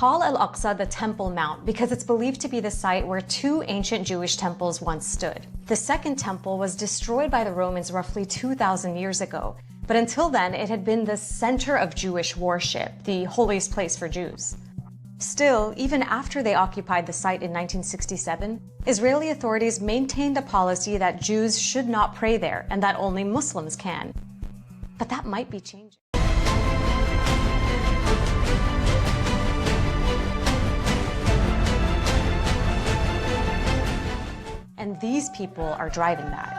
call Al-Aqsa the Temple Mount because it's believed to be the site where two ancient Jewish temples once stood. The second temple was destroyed by the Romans roughly 2,000 years ago, but until then it had been the center of Jewish worship, the holiest place for Jews. Still, even after they occupied the site in 1967, Israeli authorities maintained a policy that Jews should not pray there and that only Muslims can. But that might be changing. And these people are driving that.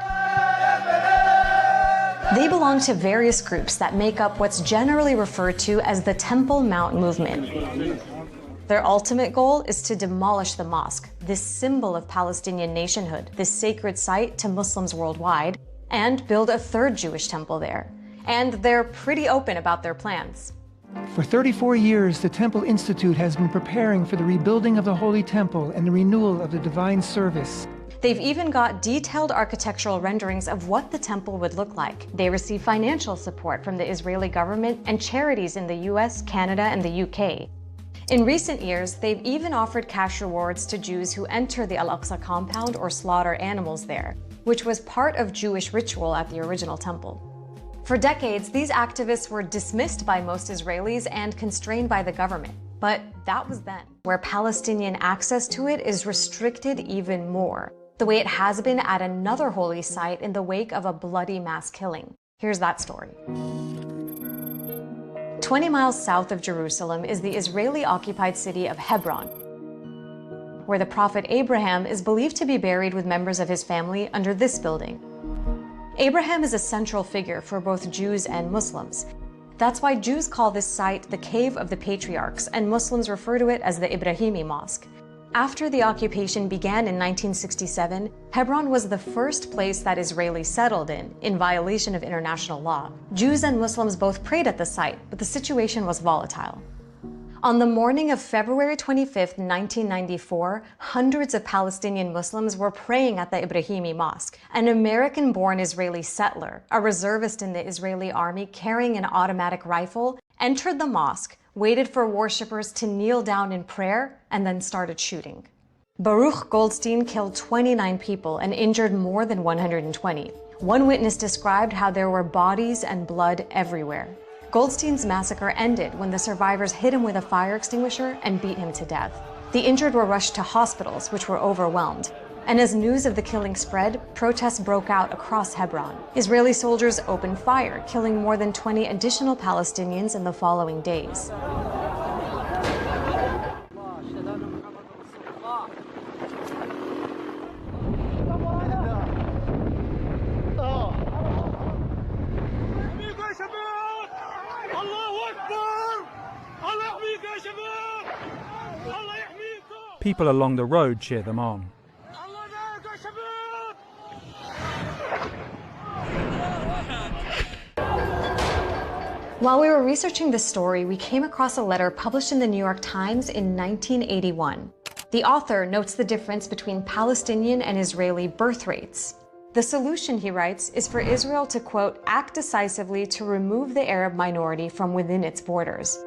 They belong to various groups that make up what's generally referred to as the Temple Mount movement. Their ultimate goal is to demolish the mosque, this symbol of Palestinian nationhood, this sacred site to Muslims worldwide, and build a third Jewish temple there. And they're pretty open about their plans. For 34 years, the Temple Institute has been preparing for the rebuilding of the Holy Temple and the renewal of the divine service. They've even got detailed architectural renderings of what the temple would look like. They receive financial support from the Israeli government and charities in the US, Canada, and the UK. In recent years, they've even offered cash rewards to Jews who enter the Al-Aqsa compound or slaughter animals there, which was part of Jewish ritual at the original temple. For decades, these activists were dismissed by most Israelis and constrained by the government. But that was then, where Palestinian access to it is restricted even more, the way it has been at another holy site in the wake of a bloody mass killing. Here's that story. 20 miles south of Jerusalem is the Israeli-occupied city of Hebron, where the prophet Abraham is believed to be buried with members of his family under this building. Abraham is a central figure for both Jews and Muslims. That's why Jews call this site the Cave of the Patriarchs, and Muslims refer to it as the Ibrahimi Mosque. After the occupation began in 1967, Hebron was the first place that Israelis settled in violation of international law. Jews and Muslims both prayed at the site, but the situation was volatile. On the morning of February 25, 1994, hundreds of Palestinian Muslims were praying at the Ibrahimi Mosque. An American-born Israeli settler, a reservist in the Israeli army carrying an automatic rifle, entered the mosque, waited for worshippers to kneel down in prayer, and then started shooting. Baruch Goldstein killed 29 people and injured more than 120. One witness described how there were bodies and blood everywhere. Goldstein's massacre ended when the survivors hit him with a fire extinguisher and beat him to death. The injured were rushed to hospitals, which were overwhelmed. And as news of the killing spread, protests broke out across Hebron. Israeli soldiers opened fire, killing more than 20 additional Palestinians in the following days. People along the road cheer them on. While we were researching this story, we came across a letter published in the New York Times in 1981. The author notes the difference between Palestinian and Israeli birth rates. The solution, he writes, is for Israel to, quote, act decisively to remove the Arab minority from within its borders.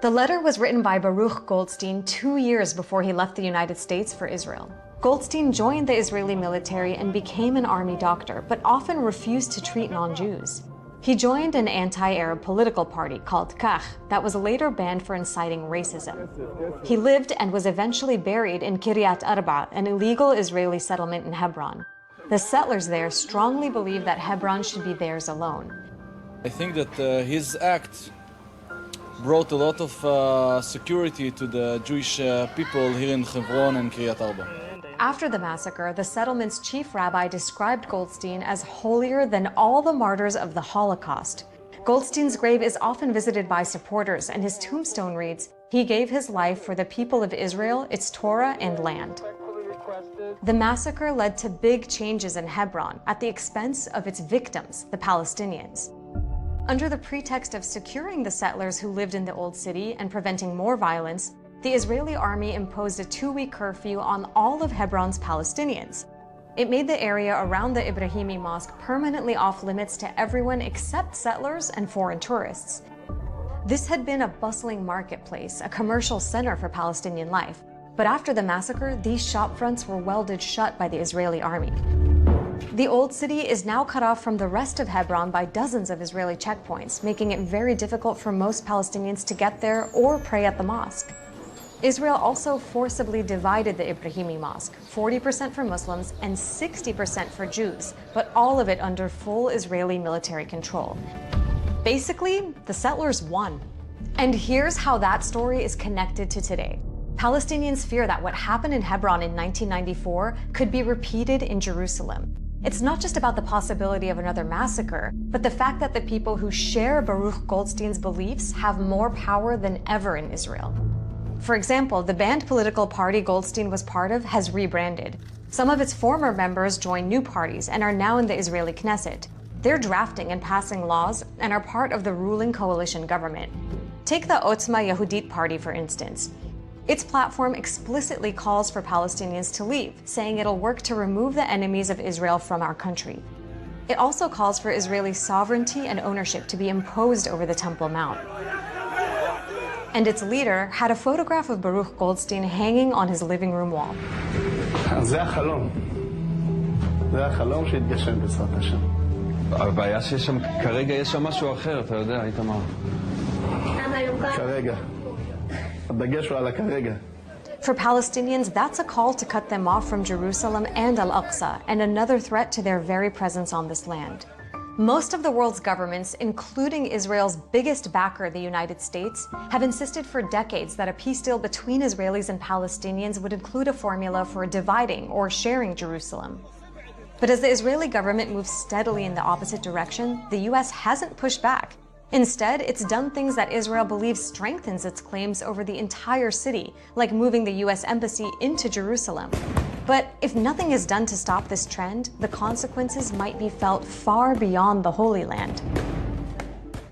The letter was written by Baruch Goldstein 2 years before he left the United States for Israel. Goldstein joined the Israeli military and became an army doctor, but often refused to treat non-Jews. He joined an anti-Arab political party called Kach that was later banned for inciting racism. He lived and was eventually buried in Kiryat Arba, an illegal Israeli settlement in Hebron. The settlers there strongly believe that Hebron should be theirs alone. I think that his act brought a lot of security to the Jewish people here in Hebron and Kiryat Arba. After the massacre, the settlement's chief rabbi described Goldstein as holier than all the martyrs of the Holocaust. Goldstein's grave is often visited by supporters, and his tombstone reads, "He gave his life for the people of Israel, its Torah and land." The massacre led to big changes in Hebron at the expense of its victims, the Palestinians. Under the pretext of securing the settlers who lived in the old city and preventing more violence, the Israeli army imposed a 2-week curfew on all of Hebron's Palestinians. It made the area around the Ibrahimi Mosque permanently off limits to everyone except settlers and foreign tourists. This had been a bustling marketplace, a commercial center for Palestinian life. But after the massacre, these shopfronts were welded shut by the Israeli army. The old city is now cut off from the rest of Hebron by dozens of Israeli checkpoints, making it very difficult for most Palestinians to get there or pray at the mosque. Israel also forcibly divided the Ibrahimi Mosque, 40% for Muslims and 60% for Jews, but all of it under full Israeli military control. Basically, the settlers won. And here's how that story is connected to today. Palestinians fear that what happened in Hebron in 1994 could be repeated in Jerusalem. It's not just about the possibility of another massacre, but the fact that the people who share Baruch Goldstein's beliefs have more power than ever in Israel. For example, the banned political party Goldstein was part of has rebranded. Some of its former members joined new parties and are now in the Israeli Knesset. They're drafting and passing laws and are part of the ruling coalition government. Take the Otzma Yehudit party, for instance. Its platform explicitly calls for Palestinians to leave, saying it'll work to remove the enemies of Israel from our country. It also calls for Israeli sovereignty and ownership to be imposed over the Temple Mount. And its leader had a photograph of Baruch Goldstein hanging on his living room wall. זה החלום. זה החלום שהתגשם בעזרת השם. הבעיה שיש שם, כרגע יש שם משהו אחר, אתה יודע, איתמר. כרגע. הדגש הוא על הכרגע. For Palestinians, that's a call to cut them off from Jerusalem and Al-Aqsa, and another threat to their very presence on this land. Most of the world's governments, including Israel's biggest backer, the United States, have insisted for decades that a peace deal between Israelis and Palestinians would include a formula for dividing or sharing Jerusalem. But as the Israeli government moves steadily in the opposite direction, the US hasn't pushed back. Instead, it's done things that Israel believes strengthens its claims over the entire city, like moving the US embassy into Jerusalem. But if nothing is done to stop this trend, the consequences might be felt far beyond the Holy Land.